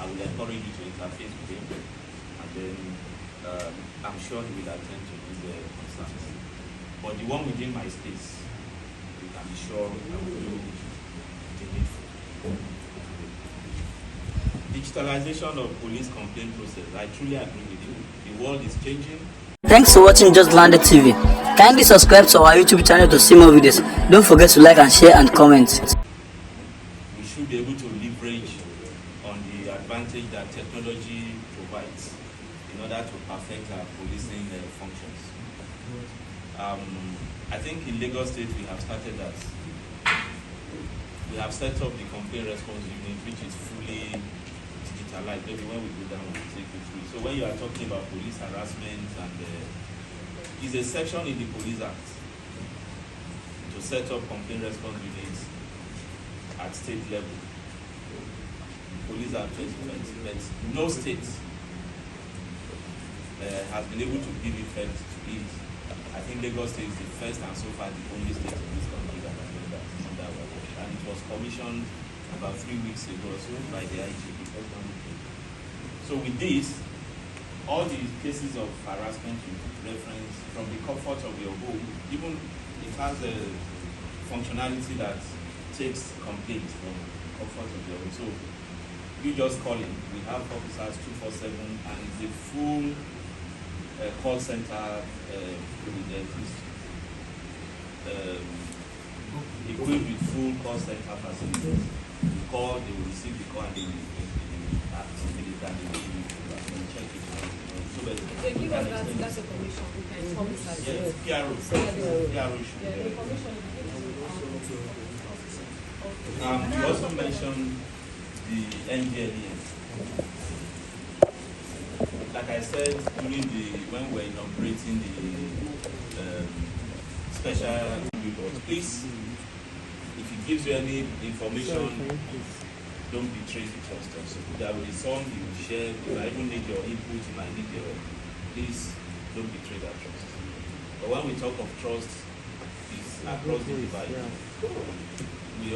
I will encourage you to interface with him, and then I'm sure he will attend to his concerns. But the one within my space, you can be sure I will do the needful. Digitalization of police complaint process. I truly agree with you. The world is changing. Thanks for watching Just Landed TV. Kindly subscribe to our YouTube channel to see more videos. Don't forget to like and share and comment. We should be able to leverage on the advantage that technology provides in order to perfect our policing functions. I think in Lagos State we have started that. We have set up the complaint response unit, which is fully digitalized. Maybe when we go down, we'll take you through. So when you are talking about police harassment, and is a section in the Police Act to set up complaint response units at state level. Police Act 2020, but no state has been able to give effect to it. I think Lagos State is the first and so far the only state in this country that has done that under our watch. And it was commissioned about 3 weeks ago or so by the IGP. So with this, all the cases of harassment you reference from the comfort of your home, even it has a functionality that takes complaints from the comfort of your home. So you just call in. We have officers 247, and it's a full call center equipped with full call center facilities. You call, they will receive the call, and they will activate it, and they will check it. So that they give us that's a commission. We can publicize it. Yes, PRO. PRO should the information you also mentioned the NDLEA. Like I said, during when we're inaugurating the special report, please, if it gives you any information, don't betray the trust also. There will be some you will share. If I even need your input, if I need your, please don't betray that trust. But when we talk of trust, it's across the divide. We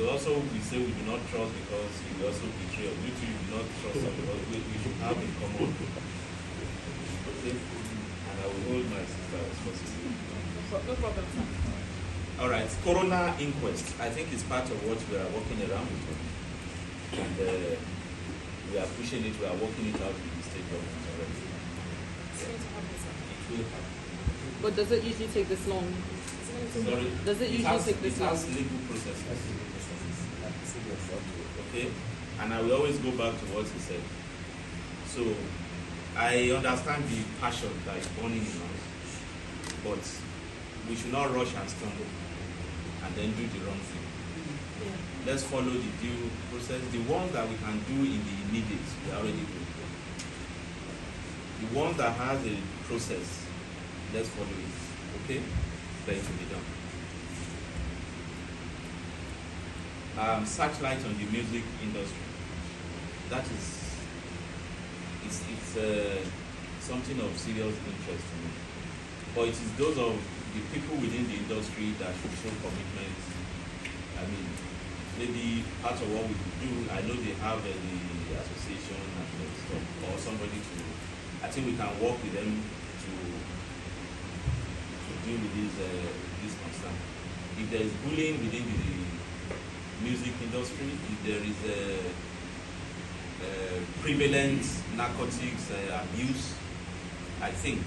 say we do not trust because we also betray us. You two, you do not trust us because we should have in common. Okay? And I will hold my sister responsible. no problem, sir. All right, coroner inquest. I think it's part of what we are working around with. And we are pushing it, we are working it out with the state government already. It will happen. But does it usually take this long? Sorry? Does it usually take this long? It has legal processes. Okay? And I will always go back to what he said. So, I understand the passion that is burning in us, but we should not rush and stumble and then do the wrong thing. Let's follow the due process. The ones that we can do in the immediate, we are already doing. The ones that has a process, let's follow it. Okay? For it to be done. Searchlight on the music industry. That is, it's something of serious interest to me. But it is those of the people within the industry that should show commitment. I mean, maybe part of what we could do, I know they have the association and stuff, or somebody to, I think we can work with them to deal with this concern. If there is bullying within the music industry, if there is prevalent narcotics abuse, I think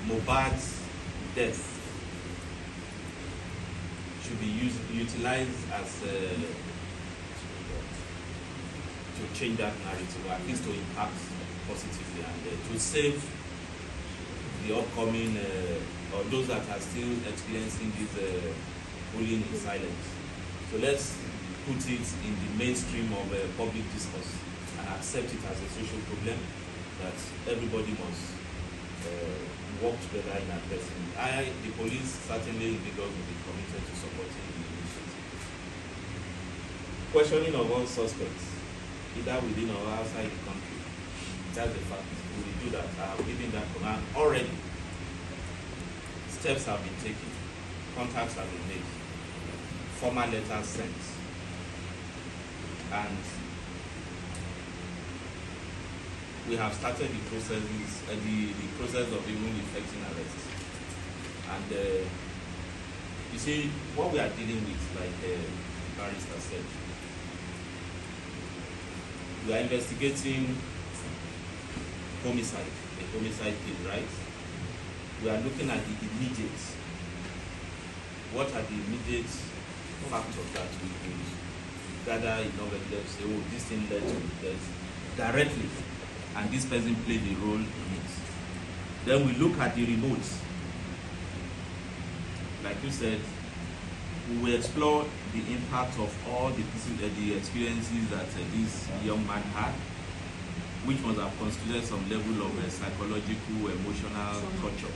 mohbad's death should be utilized as to change that narrative, or at least to impact positively, and to save the upcoming or those that are still experiencing this bullying in silence. So let's put it in the mainstream of public discourse and accept it as a social problem that everybody must work together in addressing. The police, certainly in Lagos, will be committed to supporting the initiative. Questioning of all suspects, either within or outside the country, that's the fact. We will do that. I have given that command already. Steps have been taken, contacts have been made, formal letters sent, and we have started the processes, the process of even effecting arrests. And you see, what we are dealing with, like the barrister said, we are investigating homicide, a homicide case, right? We are looking at the immediate. What are the immediate factors that we could gather enough evidence to say, oh, this thing led to death directly, and this person played a role in it. Then we look at the remotes. Like you said, we will explore the impact of all the experiences that this young man had, which must have constituted some level of psychological, emotional torture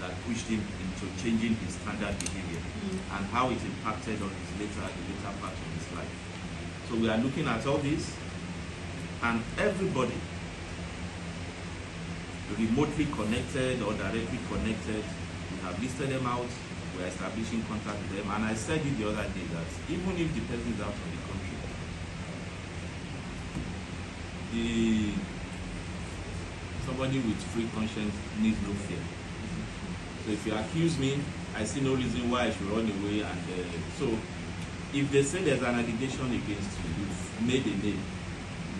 that pushed him into changing his standard behavior, and how it impacted on his the later part of his life. So we are looking at all this, and everybody remotely connected or directly connected, we have listed them out, we are establishing contact with them, and I said it the other day that even if the person is out of the country, somebody with free conscience needs no fear. So if you accuse me, I see no reason why I should run away. And so if they say there's an allegation against you, you've made a name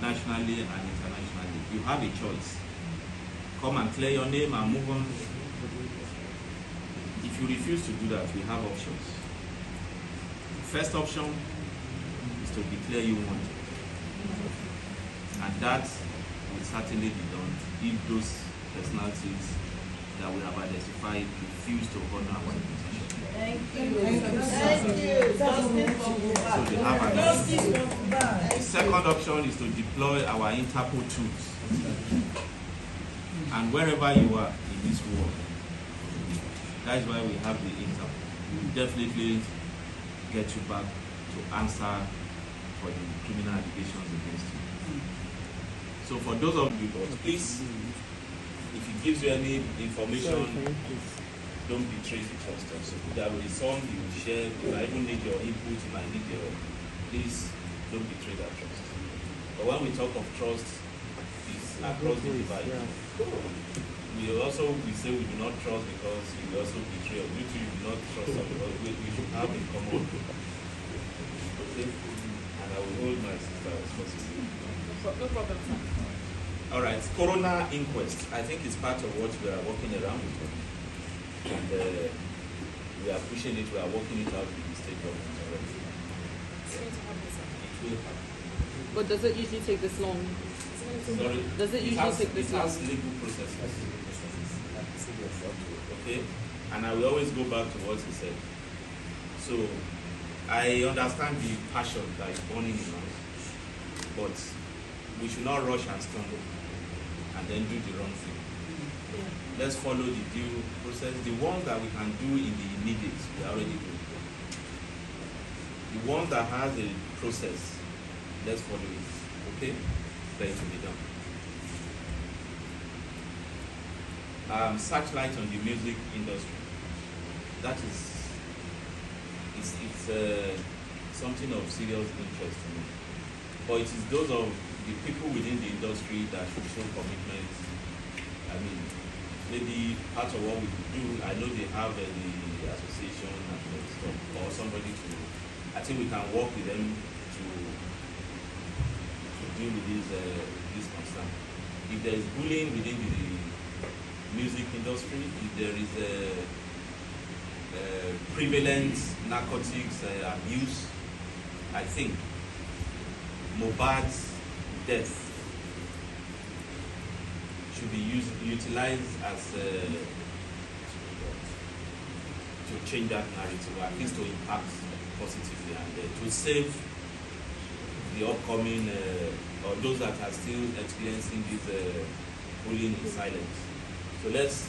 nationally and internationally, you have a choice. Come and clear your name and move on. If you refuse to do that, we have options. First option is to declare you wanted. And that will certainly be done if those personalities that we have identified refuse to honor our invitation. Thank you. Thank you. So they have an option. The second option is to deploy our Interpol tools. And wherever you are in this world, that is why we have the Interpol. We will definitely get you back to answer for the criminal allegations against you. So for those of you, please, if it gives you any information, don't betray the trust. So there will be some you will share. If I even need your input, if I need your, please don't betray that trust. But when we talk of trust, it's across the divide. We say we do not trust because we also betray. You two do not trust us because we should have a common. Okay? And I will hold my sister responsible. No problem, sir. All right, coroner inquest. I think it's part of what we are working around with. And we are pushing it, we are working it out with the state government already. It's going to happen, sir. It will happen. But does it usually take this long? Sorry? Does it usually take this long? It has legal processes. Okay? And I will always go back to what he said. So, I understand the passion that is burning in us, but we should not rush and stumble and then do the wrong thing. Let's follow the due process. The ones that we can do in the immediate, we are already doing. The one that has a process, let's follow it. Okay? For it to be done. Searchlight on the music industry. That is, it's something of serious interest to me. But it is those of the people within the industry that should show commitment. I mean, maybe part of what we could do, I know they have the association and stuff, or somebody to, I think we can work with them to deal with this concern. If there is bullying within the music industry, if there is prevalent narcotics abuse, I think mohbad's death should be utilized as to change that narrative, or at least to impact positively, and to save the upcoming or those that are still experiencing this bullying in silence. So let's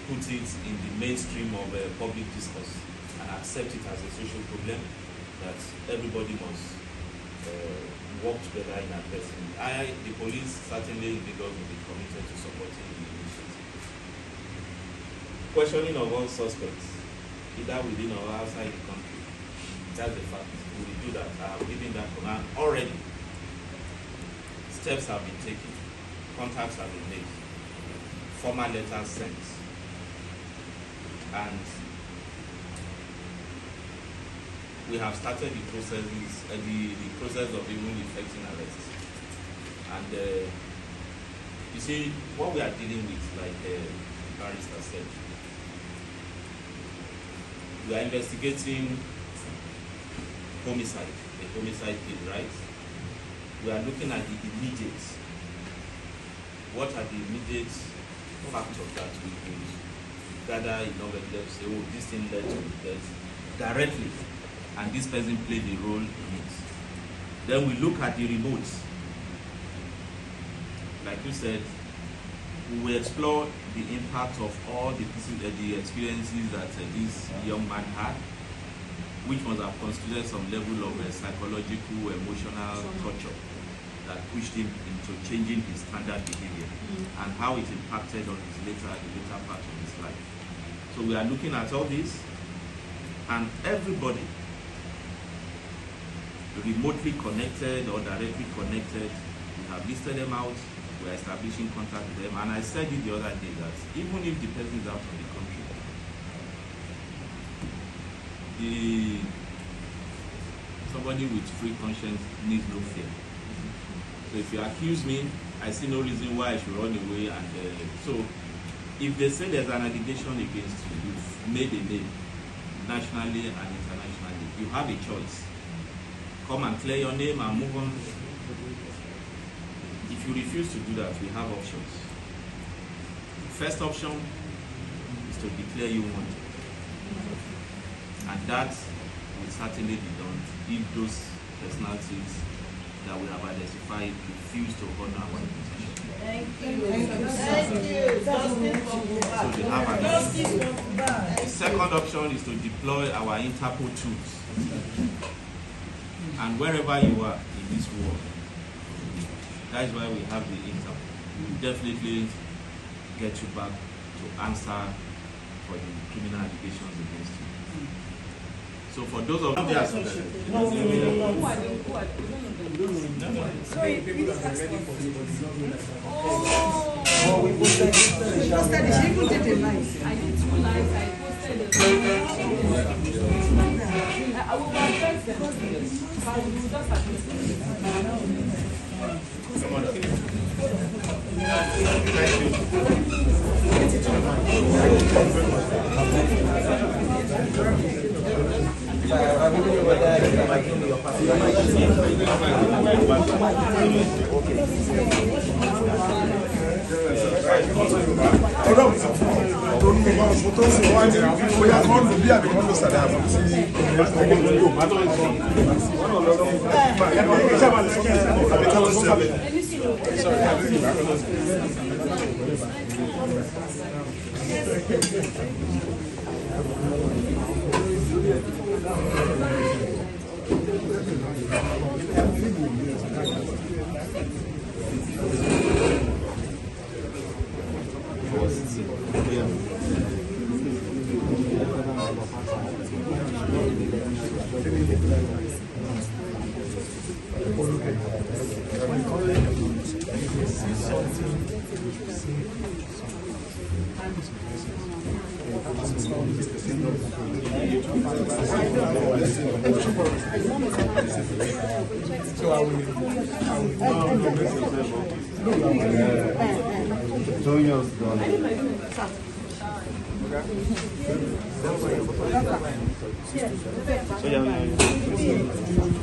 put it in the mainstream of public discourse and accept it as a social problem that everybody must work together in addressing. The police, certainly in Lagos, will be committed to supporting the initiative. Questioning of all suspects, either within or outside the country. That's the fact. We will do that. I have given that command already. Steps have been taken. contacts have been made, formal letters sent, and we have started the processes, the process of even effecting arrests. And you see, what we are dealing with, like barrister said, we are investigating homicide, a homicide case, right? We are looking at the immediate. What are the immediate factors that we could gather in order to say, oh, this thing led to death directly, and this person played a role in it. Then we look at the remotes. Like you said, we will explore the impact of all the experiences that this young man had, which must have constituted some level of psychological, emotional torture that pushed him into changing his standard behavior, and how it impacted on his the later part of his life. So we are looking at all this, and everybody remotely connected or directly connected, we have listed them out. We are establishing contact with them, and I said it the other day that even if the person is out of the country, somebody with free conscience needs no fear. So if you accuse me, I see no reason why I should run away. And so if they say there's an allegation against you, you've made a name nationally and internationally, you have a choice. Come and clear your name and move on. If you refuse to do that, we have options. First option is to declare you wanted. And that will certainly be done if those personalities that we have identified refuse to honor our position. Thank you. Thank you. So they have an option. The second option is to deploy our Interpol tools. And wherever you are in this world, that is why we have the Interpol. We will definitely get you back to answer for the criminal allegations against you. So for those of you that are Sorry, we just asked for We posted it. She even did a live. I did 2 lives. I posted it. I will address them. I will just address them.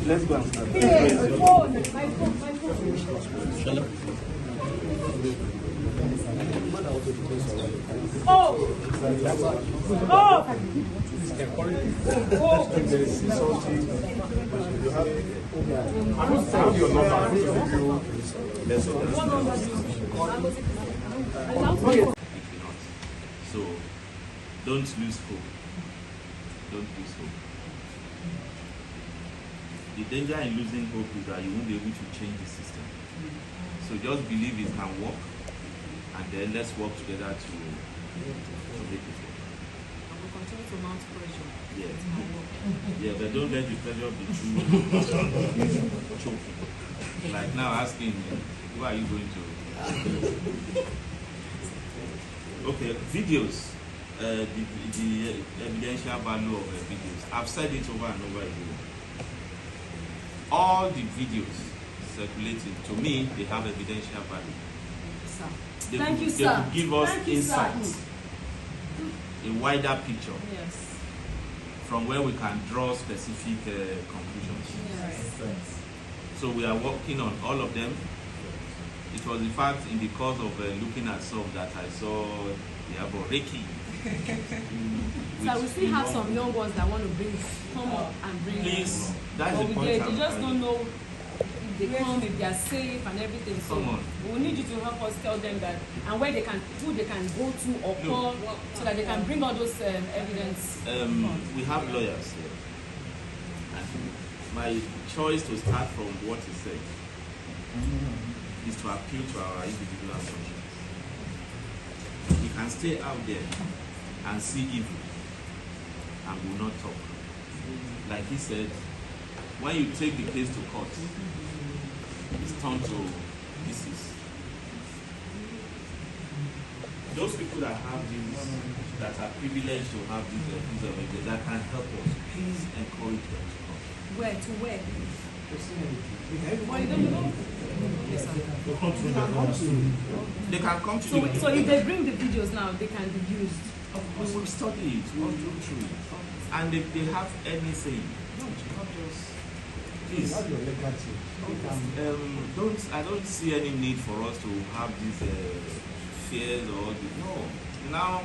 Let's go and start. So don't lose hope. Don't lose hope. The danger in losing hope is that you won't be able to change the system. So just believe it can work, and then let's work together to make it work. will continue to mount pressure. Yeah. It's my work. Yeah, but don't let the pressure be too choking. Like now asking, who are you going to? Okay, videos. The evidential value of videos. I've said it over and over again. All the videos circulating, to me, they have evidential value. Sir. They Thank could, you, they sir. could give us Thank you, insight, sir. a wider picture Yes. from where we can draw specific conclusions. Yes. So we are working on all of them. It was in fact in the course of looking at some that I saw Iyabo Reiki. So we still have some young ones that want to come up and bring. Please, that's but the point. they just don't know if they come, if they are safe and everything. So Come on. we need you to help us tell them that and where they can, who they can go to or call, so that they can bring all those evidence. We have lawyers here. And my choice to start from what he said is to appeal to our individual assumptions. We can stay out there and see evil and will not talk. Like he said, when you take the case to court, it's turned to pieces. Those people that have these, that are privileged to have these pieces of evidence that can help us, please encourage them to come. Where to where? Well, you don't know. Yes, sir. They can come to So, you. so if they bring the videos now, they can be used. We will study it, we will go through it. And if they have anything, don't just, please. I don't see any need for us to have these fears or no. Now,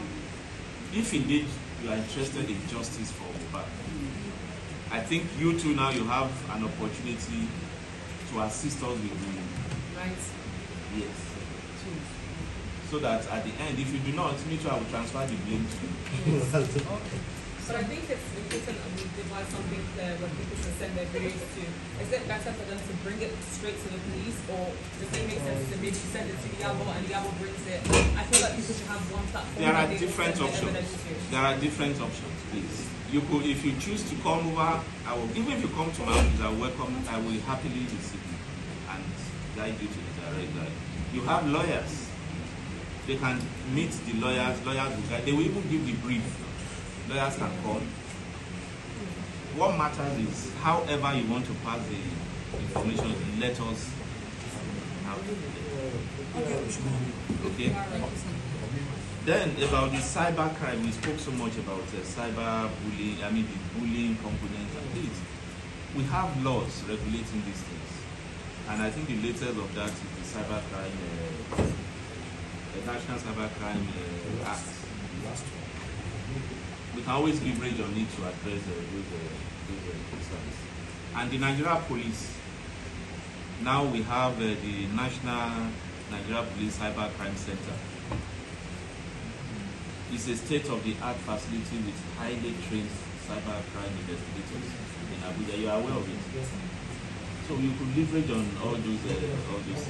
if indeed you are interested in justice for mohbad, I think you too now you have an opportunity to assist us with the Right. yes. So that at the end, if you do not, me too, I will transfer the blame to you. But I think it's important that we devise something there where people can send their videos to. Is it better for them to bring it straight to the police, or does it make sense to maybe send it to Iyabo and Iyabo brings it? I feel like people should have one platform. There are that they different send their options. evidence to. There are different options, please. You could, if you choose to come over, I will. Even if you come to my office, I will welcome. I will happily receive you and guide you to the direct guide. You have lawyers. They can meet the lawyers. Lawyers will guide. They will even give the brief. Lawyers can come. What matters is, however you want to pass the information, let us have it. Okay? Then about the cyber crime, we spoke so much about cyber bullying, the bullying component. Please, we have laws regulating these things. And I think the latest of that is the cyber crime, the National Cyber Crime Act. We can always leverage on it to address those concerns. And the Nigeria Police, now we have the National Nigeria Police Cyber Crime Center. It's a state-of-the-art facility with highly trained cyber crime investigators in Abuja. You are aware of it? So you could leverage on all those things.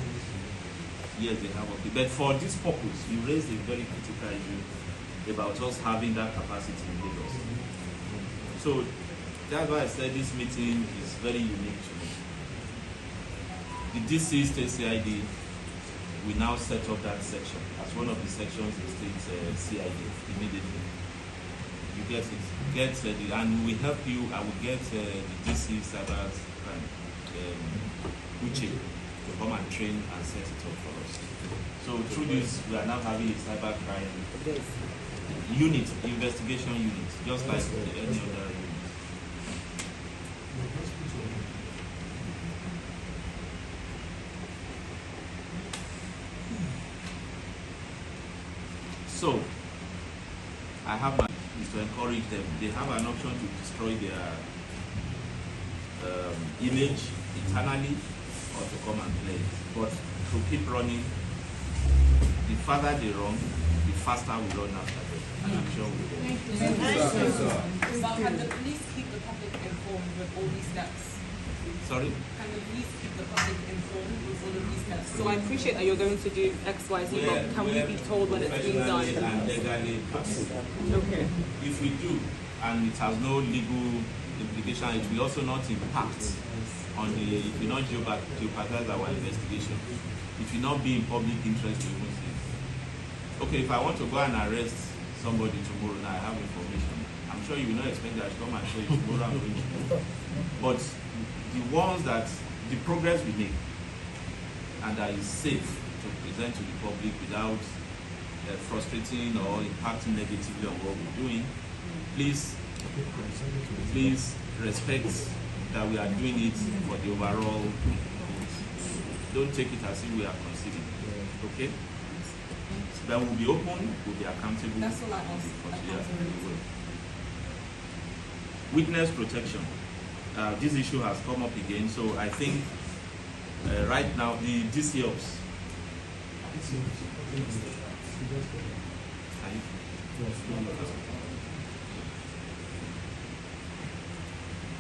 Yes, they have. Okay. But for this purpose, you raised a very critical issue about us having that capacity in Lagos. So that's why I said this meeting is very unique to me. The DC State CID, we now set up that section as one of the sections in State CID immediately. You get it. And we help you. I will get the DC Cyber Crime Uche to come and train and set it up for us. So through this, we are now having a cyber crime unit, investigation unit, just like any other unit. So, I have my is to encourage them. They have an option to destroy their image internally or to come and play it. But to keep running, the farther they run, the faster we run after them. And I'm sure we will. But can the police keep the public informed with all these steps? Sorry? Can the police keep the public informed with all of these tests? So I appreciate that you're going to do X, Y, Z, but can we be told when it's being done? And legally passed. Okay. If we do, and it has no legal implication, it will also not impact on the, it will not jeopardize our investigation. It will not be in public interest to even say. Okay, if I want to go and arrest somebody tomorrow, now I have information. I'm sure you will not expect that I should come and tell you tomorrow I'm going to. But the ones that, the progress we make, and that is safe to present to the public without frustrating or impacting negatively on what we're doing, please respect that we are doing it for the overall good. Don't take it as if we are conceding. Okay? That will be open, will be accountable. That's all I ask. Witness protection. This issue has come up again, so I think right now the DCOs.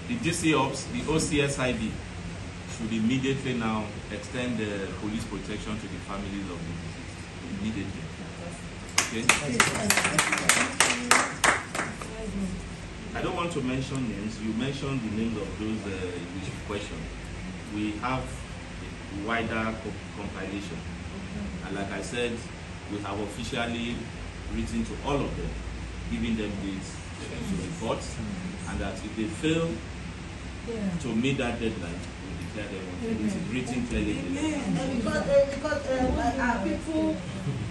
The DCOs, the OCSID, should immediately now extend the police protection to the families of the deceased. Immediately. Okay? I don't want to mention names. You mentioned the names of those which you questioned. We have a wider compilation. And like I said, we have officially written to all of them, giving them dates to report, and that if they fail to meet that deadline, we declare them wanted. It is written clearly. Because people,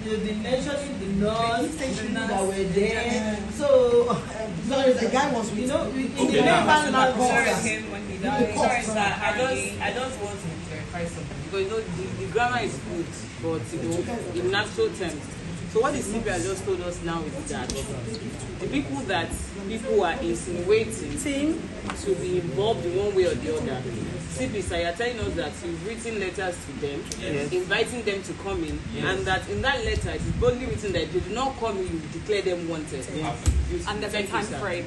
they've been mentioning the nurse, the people that were there. So, the guy was with, Okay, now. Him when he died. Sorry, sir. I just want to clarify something because the grammar is good, but in natural terms. So what the CP has just told us now is that the people that people are insinuating to be involved in one way or the other, CP, sir, you're telling us that you've written letters to them, inviting them to come in, and that in that letter it is boldly written that they do not come in, you declare them wanted. And there's a time frame.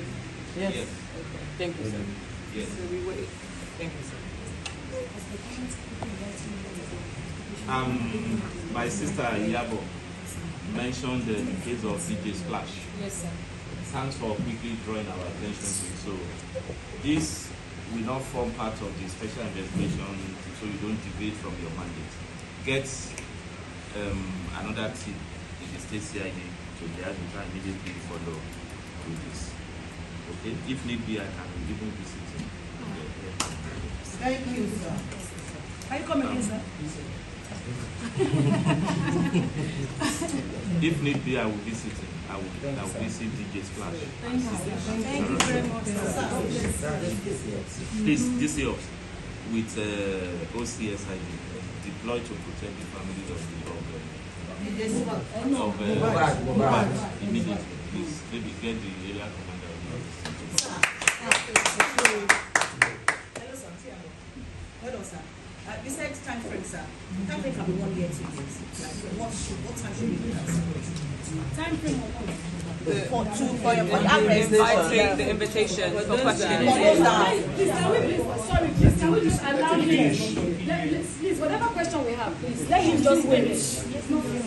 Yes. Okay. Thank you, sir. Yes. So we wait. Thank you, sir. My sister Iyabo mentioned the case of DJ Splash. Yes, sir. Thanks for quickly drawing our attention to it. So this will not form part of the special investigation, so you don't deviate from your mandate. Get another team in the state CID to be able to immediately follow with this. Okay? If need be, I can even visit him. Thank you, sir. Are you coming in, sir? If need be, I will visit him. I will visit DJ Splash. Thank you very much, sir. Please, DCOs with OCSID deployed to protect the families of mohbad immediately. Please, maybe get the area commander of Hello, sir. Besides time frame, sir, time frame can be 1 year, 2 years. Like, what time should we do that? Time frame of what? For your Inviting the invitation for questioning. Please, can we just allow him? Please, whatever question we have, please, let him just finish.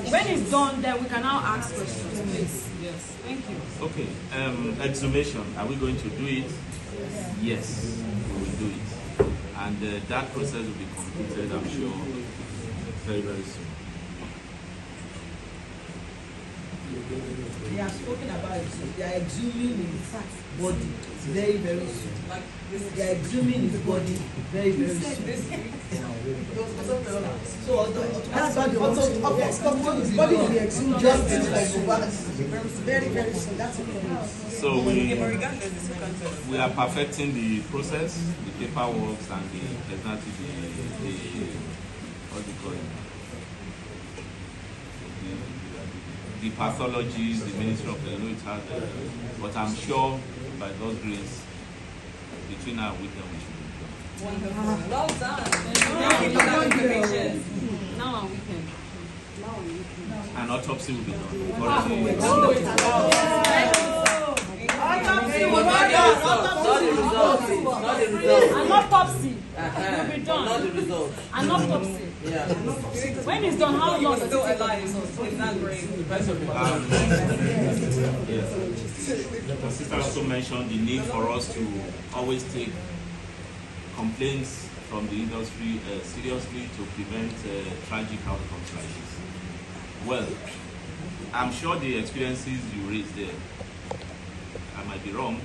When it's done, then we can now ask questions, please. Yes. Thank you. Okay, exhumation, are we going to do it? Yes, we will do it. And that process will be completed, I'm sure, very, very soon. They have spoken about it. They are exhuming his body very, very soon. Like this. They are exhuming his body very, very soon. So, that's why the body will be exhumed just very, very soon. That's it. So we are perfecting the process, the paperwork, and the what do you call it? The pathologies, the Ministry of the Law, it has, but I'm sure by God's grace, between our weekend we should be done. Wonderful. Well done. Thank you for that information. Now on weekend. An autopsy will be done. Wonderful. An autopsy will be done. Not the result. An autopsy. Yeah. When it's done, how long does it Still take? alive. It's not great. The sister also mentioned the need for us to always take complaints from the industry seriously to prevent tragic outcomes like this. Well, I'm sure the experiences you raised there, I might be wrong.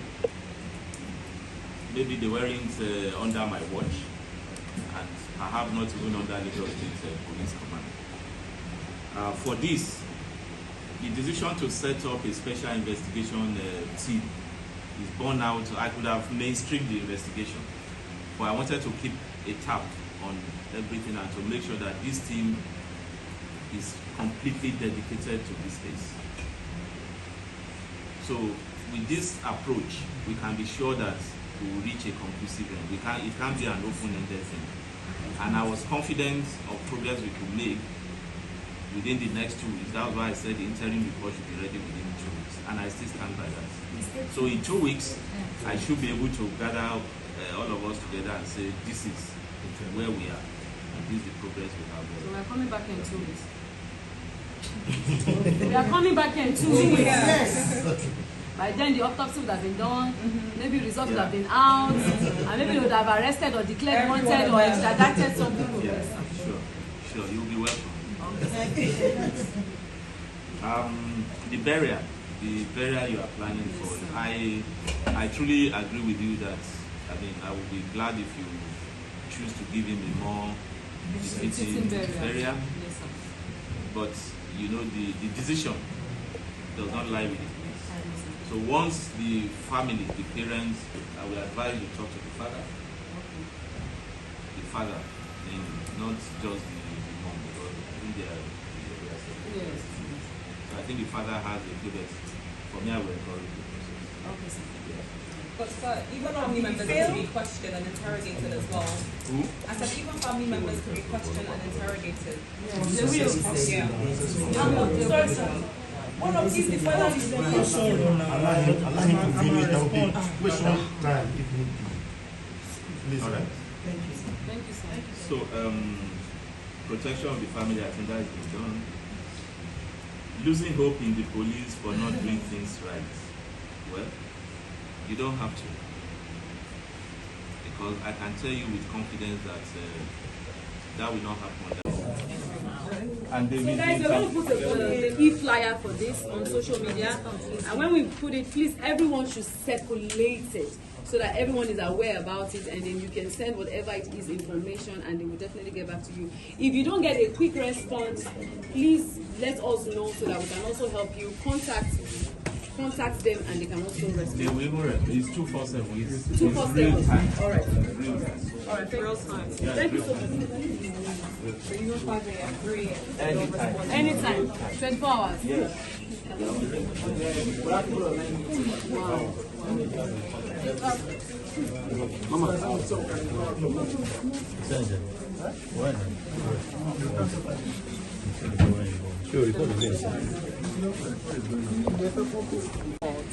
Maybe they weren't under my watch, and perhaps not even under Lagos State Police Command. For this, the decision to set up a special investigation team is born out. I could have mainstreamed the investigation, but I wanted to keep a tap on everything and to make sure that this team is completely dedicated to this case. So with this approach, we can be sure that we will reach a conclusive end. It can't be an open-ended thing. And I was confident of progress we could make within the next 2 weeks. That's why I said the interim report should be ready within 2 weeks. And I still stand by that. So in 2 weeks, I should be able to gather all of us together and say, this is where we are, and this is the progress we have. So we are coming back in 2 weeks. We are coming back in 2 weeks. Yes. By then the autopsy would have been done, maybe results would have been out, and maybe they would have arrested or declared wanted or extradited some people. Yeah, sure, you'll be welcome. The burial you are planning for, I truly agree with you that, I would be glad if you choose to give him a more befitting burial. Yes, sir. But the decision does not lie with the police. So once the family, the parents, I will advise you to talk to the father. The father, and not just the mom, because I think they are separate. Yes. So I think the father has a good experience. For me, I will encourage the process. Okay, sir. But sir, even family members can be questioned and interrogated as well. Who? I said even family members can be questioned and interrogated. They will. Yeah. Sorry, sir. One of these, the father is the Allow him to finish. There will be question time if need be. Please. All right. Thank you, sir. So, protection of the family, I think that has been done. Losing hope in the police for not doing things right. Well, you don't have to. Because I can tell you with confidence that that will not happen. And they So guys, we're going to put the e-flyer for this on social media, and when we put it, please, everyone should circulate it so that everyone is aware about it, and then you can send whatever it is information, and they will definitely get back to you. If you don't get a quick response, please let us know so that we can also help you. Contact them, and they can also respond. They will. It's 247. It's 247. real time. All right. Real time. All right. real time. Thank you so much. So even 5 a.m., 3 a.m. Anytime. 24 hours. Yes.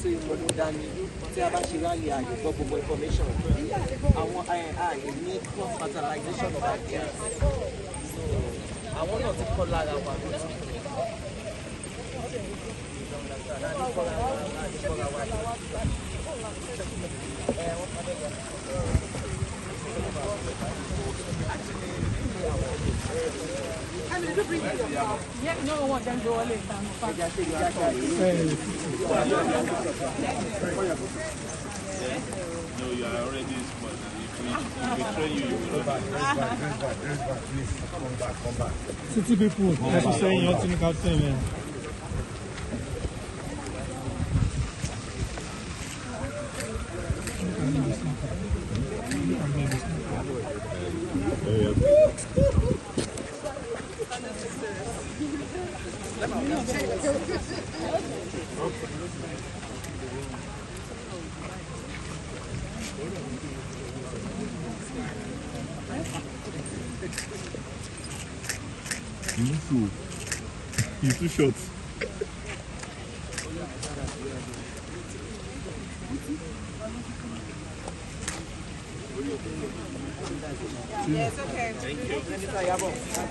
Tí ìmọ̀lú dání tí a bá ṣe rálì àyè gbọ́ gbogbo information àwọn àyè ní cross fertilization of ideas so àwọn náà ti kọ́ lára wa ló ti Yeah, no one can go away. No, you are already smart. If we train you, you will not. Please come back. City people, as you say, you're to captain, man. You're too short. Yes, okay.